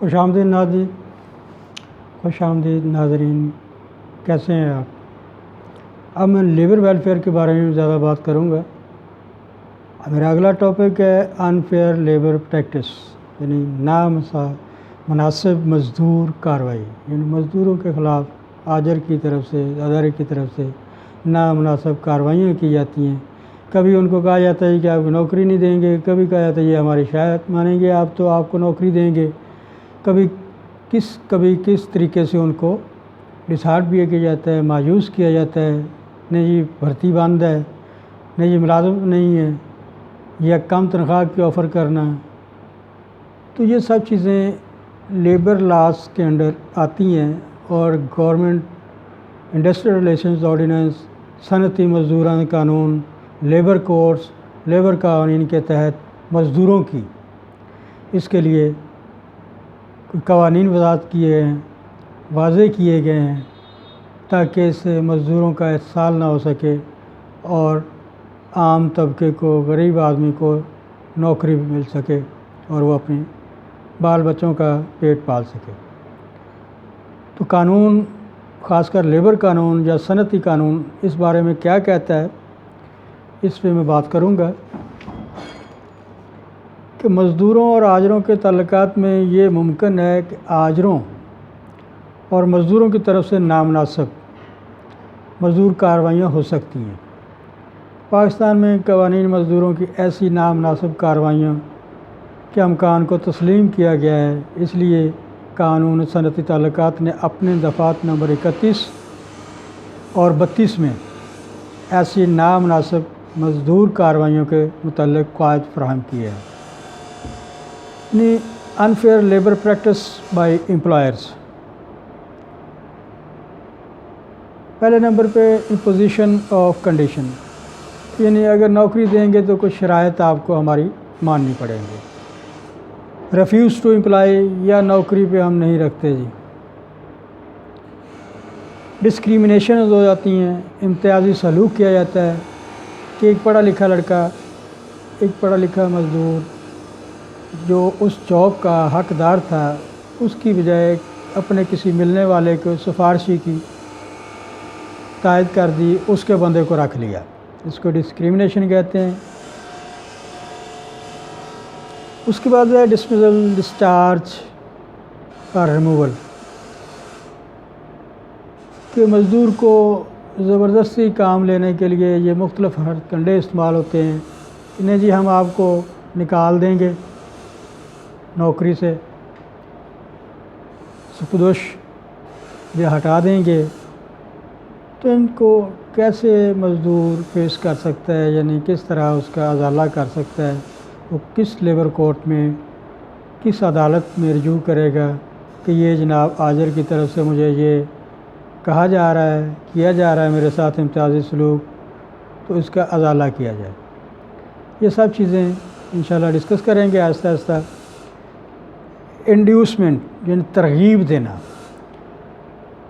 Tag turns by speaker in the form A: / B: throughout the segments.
A: خوش آمدید ناظرین، خوش آمدید ناظرین، کیسے ہیں آپ؟ اب میں لیبر ویلفیئر کے بارے میں زیادہ بات کروں گا۔ میرا اگلا ٹاپک ہے انفیئر لیبر پریکٹس، یعنی نامناسب مزدور کارروائی، یعنی مزدوروں کے خلاف آجر کی طرف سے، ادارے کی طرف سے نامناسب کارروائیاں کی جاتی ہیں۔ کبھی ان کو کہا جاتا ہے کہ آپ کو نوکری نہیں دیں گے، کبھی کہا جاتا ہے یہ ہماری شکایت مانیں گے آپ تو آپ کو نوکری دیں گے، کبھی کس طریقے سے ان کو ڈسہارٹ بھی کیا جاتا ہے، مایوس کیا جاتا ہے، نہیں جی بھرتی بند ہے، نہیں جی ملازم نہیں ہے، یا کم تنخواہ کی آفر کرنا۔ تو یہ سب چیزیں لیبر لاس کے انڈر آتی ہیں، اور گورنمنٹ انڈسٹریل ریلیشنز آرڈیننس، صنعتی مزدوران قانون، لیبر کوڈس، لیبر قوانین کے تحت مزدوروں کی اس کے لیے قوانین وضاحت کیے ہیں، واضح کیے گئے ہیں، تاکہ اس سے مزدوروں کا احتسال نہ ہو سکے اور عام طبقے کو، غریب آدمی کو نوکری بھی مل سکے اور وہ اپنے بال بچوں کا پیٹ پال سکے۔ تو قانون، خاص کر لیبر قانون یا صنعتی قانون، اس بارے میں کیا کہتا ہے، اس پہ میں بات کروں گا کہ مزدوروں اور آجروں کے تعلقات میں یہ ممکن ہے کہ آجروں اور مزدوروں کی طرف سے نامناسب مزدور کارروائیاں ہو سکتی ہیں۔ پاکستان میں قوانین مزدوروں کی ایسی نامناسب کارروائیاں کے امکان کو تسلیم کیا گیا ہے، اس لیے قانون صنعتی تعلقات نے اپنے دفعات نمبر 31 اور 32 میں ایسی نامناسب مزدور کارروائیوں کے متعلق قواعد فراہم کیے ہیں۔ یعنی unfair labour practice by employers. پہلے نمبر پہ امپوزیشن آف کنڈیشن، یعنی اگر نوکری دیں گے تو کچھ شرائط آپ کو ہماری ماننی پڑیں گے۔ ریفیوز ٹو امپلائی، یا نوکری پہ ہم نہیں رکھتے جی۔ ڈسکریمنیشنز ہو جاتی ہیں، امتیازی سلوک کیا جاتا ہے کہ ایک پڑھا لکھا لڑکا، ایک پڑھا لکھا مزدور جو اس جاب کا حقدار تھا، اس کی بجائے اپنے کسی ملنے والے کو سفارشی کی تائید کر دی، اس کے بندے کو رکھ لیا، اس کو ڈسکریمنیشن کہتے ہیں۔ اس کے بعد ہے ڈسمسل، ڈسچارج اور ریموول، کہ مزدور کو زبردستی کام لینے کے لیے یہ مختلف ہتھکنڈے استعمال ہوتے ہیں، انہیں جی ہم آپ کو نکال دیں گے نوکری سے، سپدوش یا ہٹا دیں گے۔ تو ان کو کیسے مزدور فیس کر سکتا ہے، یعنی کس طرح اس کا ازالہ کر سکتا ہے، وہ کس لیبر کورٹ میں، کس عدالت میں رجوع کرے گا کہ یہ جناب آجر کی طرف سے مجھے یہ کہا جا رہا ہے، کیا جا رہا ہے میرے ساتھ امتیازی سلوک، تو اس کا ازالہ کیا جائے۔ یہ سب چیزیں انشاءاللہ ڈسکس کریں گے آہستہ آہستہ۔ انڈیوسمنٹ، یعنی ترغیب دینا،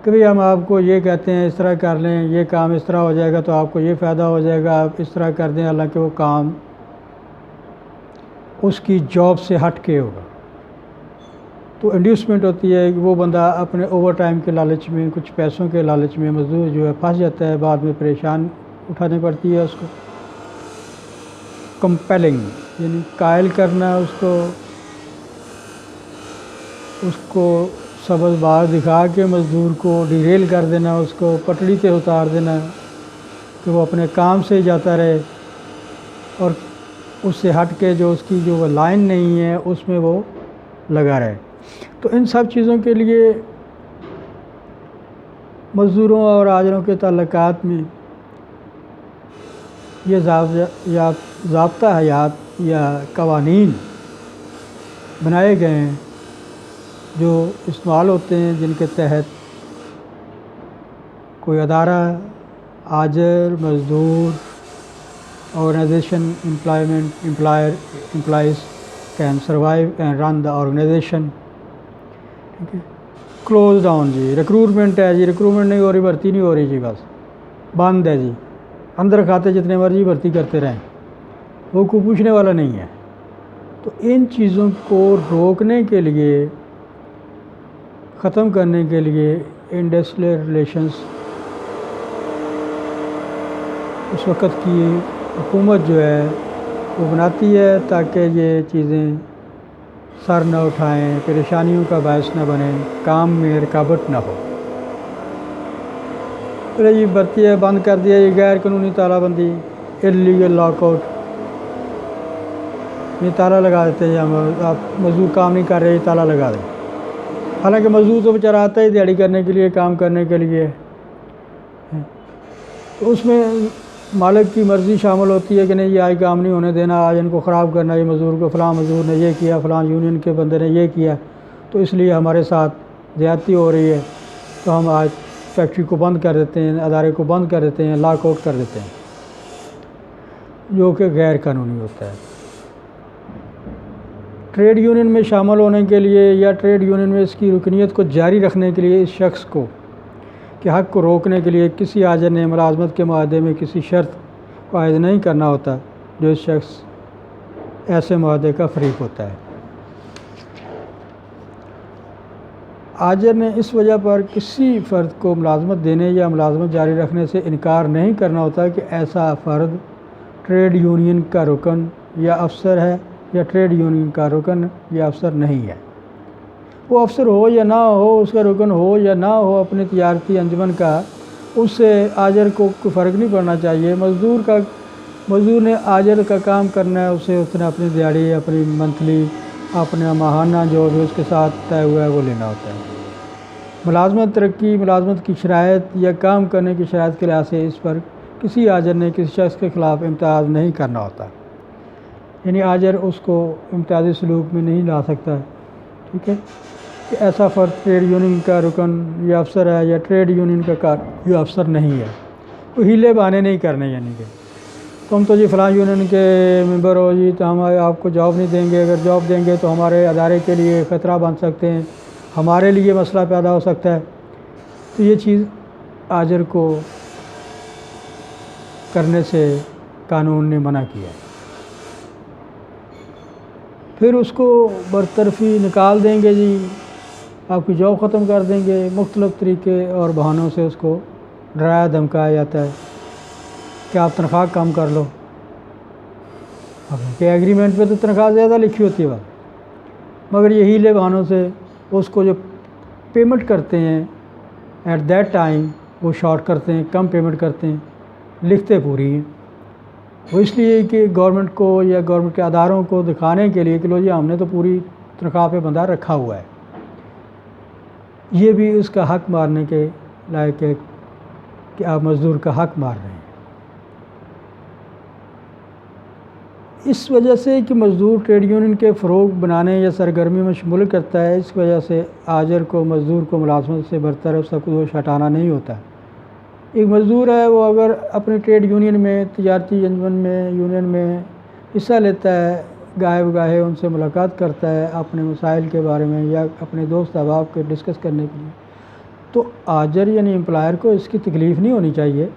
A: کبھی ہم آپ کو یہ کہتے ہیں اس طرح کر لیں، یہ کام اس طرح ہو جائے گا تو آپ کو یہ فائدہ ہو جائے گا، آپ اس طرح کر دیں، حالانکہ وہ کام اس کی جاب سے ہٹ کے ہوگا۔ تو انڈیوسمنٹ ہوتی ہے کہ وہ بندہ اپنے اوور ٹائم کے لالچ میں، کچھ پیسوں کے لالچ میں مزدور جو ہے پھنس جاتا ہے، بعد میں پریشان اٹھانی پڑتی ہے اس کو۔ کمپیلنگ، یعنی قائل کرنا، اس کو سبز باغ دکھا کے مزدور کو ڈیریل کر دینا، اس کو پٹڑی پہ اتار دینا کہ وہ اپنے کام سے جاتا رہے، اور اس سے ہٹ کے جو اس کی جو لائن نہیں ہے اس میں وہ لگا رہے۔ تو ان سب چیزوں کے لیے مزدوروں اور آجروں کے تعلقات میں یہ ضابطہ حیات یا قوانین بنائے گئے ہیں جو استعمال ہوتے ہیں، جن کے تحت کوئی ادارہ، آجر، مزدور، organisation, employees can survive and run the organisation. ٹھیک ہے، کلوز ڈاؤن جی، ریکروٹمنٹ ہے جی، ریکروٹمنٹ نہیں ہو رہی، بھرتی نہیں ہو رہی جی، بس بند ہے جی، اندر کھاتے جتنے مرضی بھرتی کرتے رہیں، وہ کوئی پوچھنے والا نہیں ہے۔ تو ان چیزوں کو روکنے کے لیے ختم کرنے کے لیے انڈسٹریل ریلیشنز اس وقت کی حکومت جو ہے وہ بناتی ہے تاکہ یہ چیزیں سر نہ اٹھائیں، پریشانیوں کا باعث نہ بنیں، کام میں رکاوٹ نہ ہو۔ پھر یہ برتی ہے، بند کر دیا یہ غیر قانونی تالہ بندی، انلیگل لاک آؤٹ، یہ تالا لگا دیتے ہیں، آپ مزدور کام نہیں کر رہے یہ تالا لگا دیں۔ حالانکہ مزدور تو بیچارہ آتا ہی دیہڑی کرنے کے لیے، کام کرنے کے لیے، تو اس میں مالک کی مرضی شامل ہوتی ہے کہ نہیں یہ آج کام نہیں ہونے دینا، آج ان کو خراب کرنا، یہ مزدور کو فلاں مزدور نے یہ کیا، فلاں یونین کے بندے نے یہ کیا، تو اس لیے ہمارے ساتھ زیادتی ہو رہی ہے، تو ہم آج فیکٹری کو بند کر دیتے ہیں، ادارے کو بند کر دیتے ہیں، لاک آؤٹ کر دیتے ہیں، جو کہ غیر قانونی ہوتا ہے۔ ٹریڈ یونین میں شامل ہونے کے لیے یا ٹریڈ یونین میں اس کی رکنیت کو جاری رکھنے کے لیے اس شخص کو کے حق کو روکنے کے لیے کسی آجر نے ملازمت کے معاہدے میں کسی شرط کو عائد نہیں کرنا ہوتا جو اس شخص ایسے معاہدے کا فریق ہوتا ہے۔ آجر نے اس وجہ پر کسی فرد کو ملازمت دینے یا ملازمت جاری رکھنے سے انکار نہیں کرنا ہوتا کہ ایسا فرد ٹریڈ یونین کا رکن یا افسر ہے یا ٹریڈ یونین کا رکن یا افسر نہیں ہے۔ وہ افسر ہو یا نہ ہو، اس کا رکن ہو یا نہ ہو اپنی تجارتی انجمن کا، اس سے آجر کو کوئی فرق نہیں پڑنا چاہیے۔ مزدور نے آجر کا کام کرنا ہے، اس نے اپنی دیہڑی، اپنی منتھلی، اپنا ماہانہ جو بھی اس کے ساتھ طے ہوا ہے وہ لینا ہوتا ہے۔ ملازمت ترقی، ملازمت کی شرائط یا کام کرنے کی شرائط کے لحاظ سے اس پر کسی آجر نے کسی شخص کے خلاف امتیاز نہیں کرنا ہوتا، یعنی آجر اس کو امتیازی سلوک میں نہیں لا سکتا، ٹھیک ہے، کہ ایسا فرد ٹریڈ یونین کا رکن یا افسر ہے یا ٹریڈ یونین کا یا افسر نہیں ہے۔ کوئی ہیلے بہانے نہیں کرنے، یعنی کہ تم تو جی فلاں یونین کے ممبر ہو جی تو ہم آپ کو جاب نہیں دیں گے، اگر جاب دیں گے تو ہمارے ادارے کے لیے خطرہ بن سکتے ہیں، ہمارے لیے مسئلہ پیدا ہو سکتا ہے، تو یہ چیز آجر کو کرنے سے قانون نے منع کیا ہے۔ پھر اس کو برطرفی نکال دیں گے جی، آپ کی جاب ختم کر دیں گے، مختلف طریقے اور بہانوں سے اس کو ڈرایا دھمکایا جاتا ہے کہ آپ تنخواہ کم کر لو، کہ ایگریمنٹ پہ تو تنخواہ زیادہ لکھی ہوتی ہے بات، مگر یہ ہیلے بہانوں سے اس کو جو پیمنٹ کرتے ہیں ایٹ دیٹ ٹائم وہ شارٹ کرتے ہیں، کم پیمنٹ کرتے ہیں، لکھتے پوری ہیں، وہ اس لیے کہ گورنمنٹ کو یا گورنمنٹ کے اداروں کو دکھانے کے لیے کہ لو جی ہم نے تو پوری تنخواہ پہ بندہ رکھا ہوا ہے۔ یہ بھی اس کا حق مارنے کے لائق ہے کہ آپ مزدور کا حق مار رہے ہیں۔ اس وجہ سے کہ مزدور ٹریڈ یونین کے فروغ بنانے یا سرگرمی میں شمول کرتا ہے، اس وجہ سے آجر کو مزدور کو ملازمت سے برطرف سب کچھ ہٹانا نہیں ہوتا۔ ایک مزدور ہے وہ اگر اپنی ٹریڈ یونین میں، تجارتی انجمن میں، یونین میں حصہ لیتا ہے، گاہے بگاہے ان سے ملاقات کرتا ہے اپنے مسائل کے بارے میں یا اپنے دوست احباب کے ڈسکس کرنے کے لیے، تو آجر یعنی امپلائر کو اس کی تکلیف نہیں ہونی چاہیے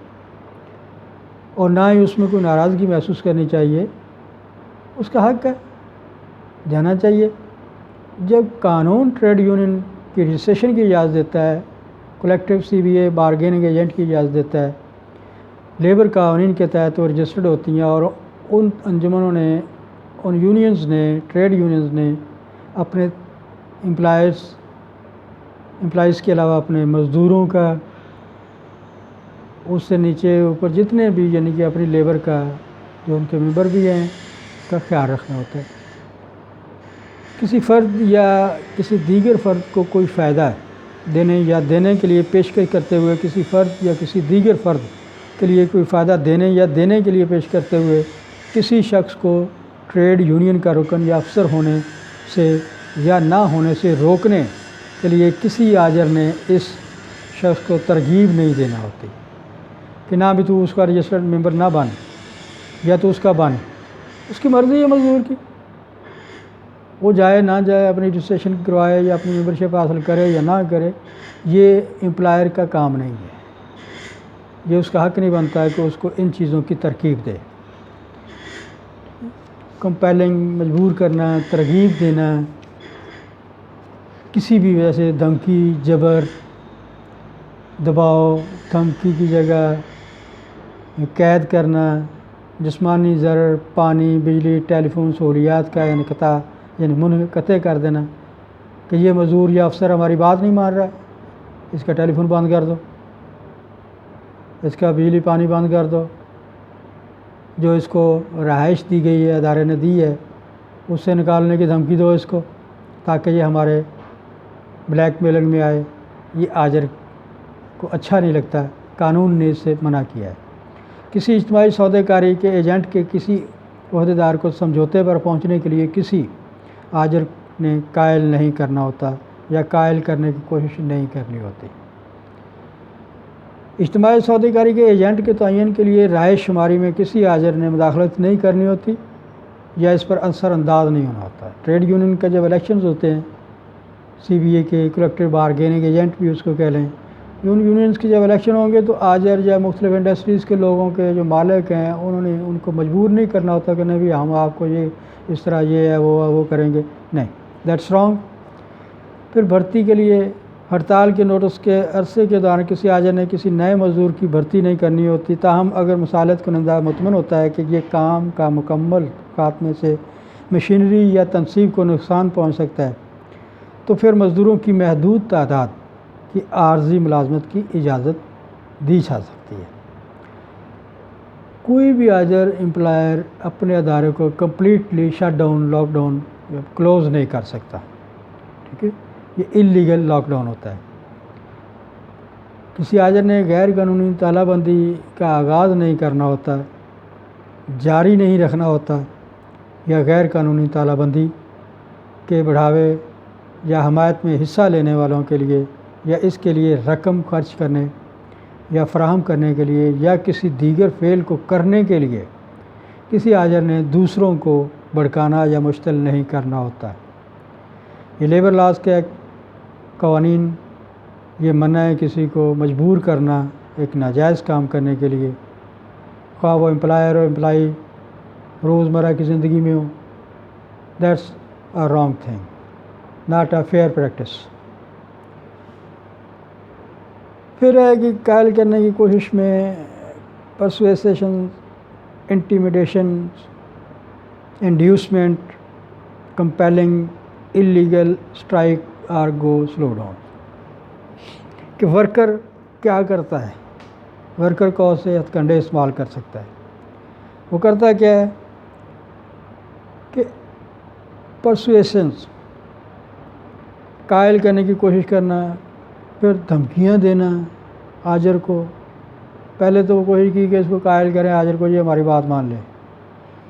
A: اور نہ ہی اس میں کوئی ناراضگی محسوس کرنی چاہیے، اس کا حق ہے، جانا چاہیے۔ جب قانون ٹریڈ یونین کی رجسٹریشن کی اجازت دیتا ہے، کلیکٹیو سی بی اے بارگیننگ ایجنٹ کی اجازت دیتا ہے، لیبر قوانین کے تحت وہ رجسٹرڈ ہوتی ہیں، اور ان انجمنوں نے، ان یونینز نے، ٹریڈ یونینز نے اپنے امپلائیز کے علاوہ اپنے مزدوروں کا، اس سے نیچے اوپر جتنے بھی یعنی کہ اپنی لیبر کا جو ان کے ممبر بھی ہیں کا خیال رکھنا ہوتا ہے۔ کسی فرد یا کسی دیگر فرد کو کوئی فائدہ دینے یا دینے کے لیے پیشکش کرتے ہوئے، کسی فرد یا کسی دیگر فرد کے لیے کوئی فائدہ دینے یا دینے کے لیے پیش کرتے ہوئے کسی شخص کو ٹریڈ یونین کا رکن یا افسر ہونے سے یا نہ ہونے سے روکنے کے لیے کسی آجر نے اس شخص کو ترغیب نہیں دینا ہوتی کہ نہ بھی تو اس کا رجسٹرڈ ممبر نہ بن یا تو اس کا بن، اس کی مرضی ہے مزدور کی، وہ جائے نہ جائے، اپنی رجسٹریشن کروائے یا اپنی ممبرشپ حاصل کرے یا نہ کرے، یہ امپلائر کا کام نہیں ہے، یہ اس کا حق نہیں بنتا ہے کہ اس کو ان چیزوں کی ترغیب دے، کمپیلنگ، مجبور کرنا، ترغیب دینا، کسی بھی وجہ سے دھمکی، جبر، دباؤ، دھمکی کی جگہ قید کرنا، جسمانی ضرر، پانی، بجلی، ٹیلی فون سہولیات کا انقطاع یعنی منقطع کر دینا کہ یہ مزدور یا افسر ہماری بات نہیں مان رہا، اس کا ٹیلی فون بند کر دو، اس کا بجلی پانی بند کر دو، جو اس کو رہائش دی گئی ہے ادارے نے دی ہے اس سے نکالنے کی دھمکی دو اس کو، تاکہ یہ ہمارے بلیک میلنگ میں آئے۔ یہ آجر کو اچھا نہیں لگتا، قانون نے اس سے منع کیا ہے۔ کسی اجتماعی سودے کاری کے ایجنٹ کے کسی عہدیدار کو سمجھوتے پر پہنچنے کے لیے کسی آجر نے قائل نہیں کرنا ہوتا یا قائل کرنے کی کوشش نہیں کرنی ہوتی۔ اجتماعی سودے کاری کے ایجنٹ کے تعین کے لیے رائے شماری میں کسی آجر نے مداخلت نہیں کرنی ہوتی یا اس پر اثر انداز نہیں ہونا ہوتا۔ ٹریڈ یونین کا جب الیکشنز ہوتے ہیں، سی بی اے کے کلیکٹیو بارگیننگ ایجنٹ بھی اس کو کہہ لیں، یونینز کے جب الیکشن ہوں گے تو آجر یا مختلف انڈسٹریز کے لوگوں کے جو مالک ہیں انہوں نے ان کو مجبور نہیں کرنا ہوتا کہ نہیں بھی ہم آپ کو یہ اس طرح یہ ہے وہ کریں گے، نہیں، دیٹس رانگ۔ پھر بھرتی کے لیے ہڑتال کے نوٹس کے عرصے کے دوران کسی آجر نے کسی نئے مزدور کی بھرتی نہیں کرنی ہوتی، تاہم اگر مصالحت کنندہ مطمئن ہوتا ہے کہ یہ کام کا مکمل خاتمے سے مشینری یا تنصیب کو نقصان پہنچ سکتا ہے تو پھر مزدوروں کی محدود تعداد کی عارضی ملازمت کی اجازت دی جا سکتی ہے۔ کوئی بھی آجر امپلائر اپنے ادارے کو completely shut down, lock down یا کلوز نہیں کر سکتا، ٹھیک ہے، یہ اللیگل لاک ڈاؤن ہوتا ہے۔ کسی آجر نے غیر قانونی تالہ بندی کا آغاز نہیں کرنا ہوتا، جاری نہیں رکھنا ہوتا یا غیر قانونی تالہ بندی کے بڑھاوے یا حمایت میں حصہ لینے والوں کے لیے یا اس کے لیے رقم خرچ کرنے یا فراہم کرنے کے لیے یا کسی دیگر فعل کو کرنے کے لیے کسی آجر نے دوسروں کو بھڑکانا یا مشتعل نہیں کرنا ہوتا۔ یہ لیبر لاز کے قوانین یہ منع ہے کسی کو مجبور کرنا ایک ناجائز کام کرنے کے لیے، خواہ وہ امپلائر اور امپلائی روزمرہ کی زندگی میں ہو۔ That's a wrong thing, not a fair practice. پھر ہے کہ قائل کرنے کی کوشش میں persuasion, intimidation, inducement, compelling, illegal strike اور گو سلو ڈاؤن۔ کہ ورکر کیا کرتا ہے، ورکر کو سے ہتھ کنڈے استعمال کر سکتا ہے۔ وہ کرتا کیا ہے کہ پرسویشنز، قائل کرنے کی کوشش کرنا، پھر دھمکیاں دینا آجر کو۔ پہلے تو وہ کوشش کی کہ اس کو قائل کریں آجر کو، یہ ہماری بات مان لے۔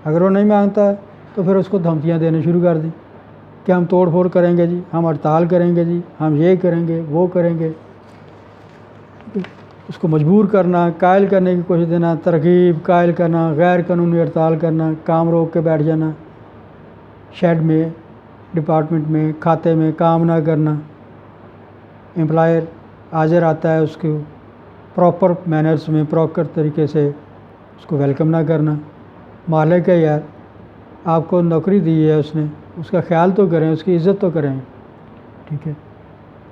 A: اگر وہ نہیں مانتا تو پھر اس کو دھمکیاں دینے شروع کر دیں کہ ہم توڑ پھوڑ کریں گے جی، ہم ہڑتال کریں گے جی، ہم یہ کریں گے وہ کریں گے۔ اس کو مجبور کرنا، قائل کرنے کی کوشش دینا، ترغیب، قائل کرنا، غیر قانونی ہڑتال کرنا، کام روک کے بیٹھ جانا، شیڈ میں، ڈپارٹمنٹ میں، کھاتے میں کام نہ کرنا۔ امپلائر حاضر آتا ہے اس کو پراپر مینرز میں، پراپر طریقے سے اس کو ویلکم نہ کرنا۔ مالک ہے یار، آپ کو نوکری دی ہے اس نے، اس کا خیال تو کریں، اس کی عزت تو کریں، ٹھیک ہے،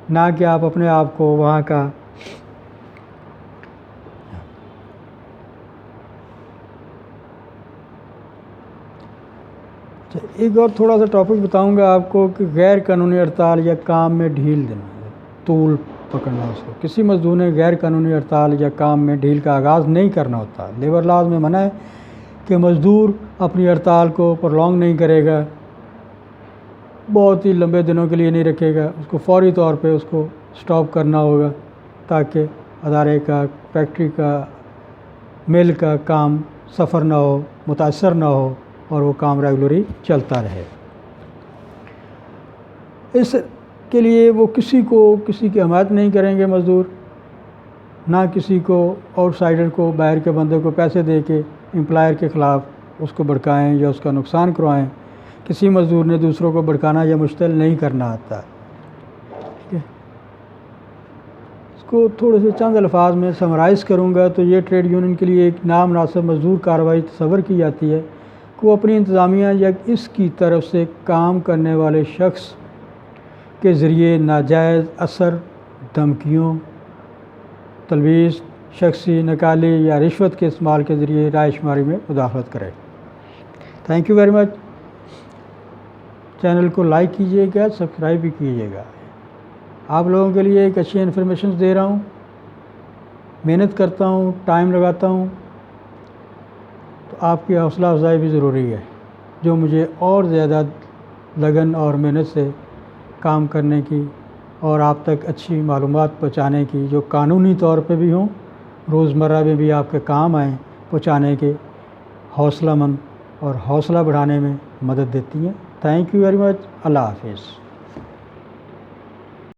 A: نہ کہ آپ اپنے آپ کو وہاں کا ایک اور تھوڑا سا ٹاپک بتاؤں گا آپ کو کہ غیر قانونی ہڑتال یا کام میں ڈھیل دینا، طول پکڑنا اس کو۔ کسی مزدور نے غیر قانونی ہڑتال یا کام میں ڈھیل کا آغاز نہیں کرنا ہوتا۔ لیبر لاز میں منع ہے کہ مزدور اپنی ہڑتال کو پرولونگ نہیں کرے گا، بہت ہی لمبے دنوں کے لیے نہیں رکھے گا، اس کو فوری طور پہ اس کو سٹاپ کرنا ہوگا تاکہ ادارے کا، فیکٹری کا، مل کا کام سفر نہ ہو، متاثر نہ ہو اور وہ کام ریگولری چلتا رہے۔ اس کے لیے وہ کسی کی حمایت نہیں کریں گے مزدور، نہ کسی کو آؤٹ سائڈر کو، باہر کے بندے کو پیسے دے کے امپلائر کے خلاف اس کو بھڑکائیں یا اس کا نقصان کروائیں۔ کسی مزدور نے دوسروں کو بھڑکانا یا مشتعل نہیں کرنا آتا، ٹھیک ہے۔ اس کو تھوڑے سے چند الفاظ میں سمرائز کروں گا تو یہ ٹریڈ یونین کے لیے ایک نامناسب مزدور کارروائی تصور کی جاتی ہے کہ وہ اپنی انتظامیہ یا اس کی طرف سے کام کرنے والے شخص کے ذریعے ناجائز اثر، دھمکیوں، تلویث، شخصی نکالی یا رشوت کے استعمال کے ذریعے رائے شماری میں مداخلت کرے۔ Thank you very much. Channel کو لائک کیجیے گا، سبسکرائب بھی کیجیے گا۔ آپ لوگوں کے لیے ایک اچھی انفارمیشن دے رہا ہوں، محنت کرتا ہوں، ٹائم لگاتا ہوں، تو آپ کی حوصلہ افزائی بھی ضروری ہے، جو مجھے اور زیادہ لگن اور محنت سے کام کرنے کی اور آپ تک اچھی معلومات پہنچانے کی، جو قانونی طور پہ بھی ہوں، روزمرہ میں بھی آپ کے کام آئیں، پہنچانے کے حوصلہ مند اور حوصلہ بڑھانے میں مدد دیتی ہیں۔ Thank you very much. اللہ حافظ۔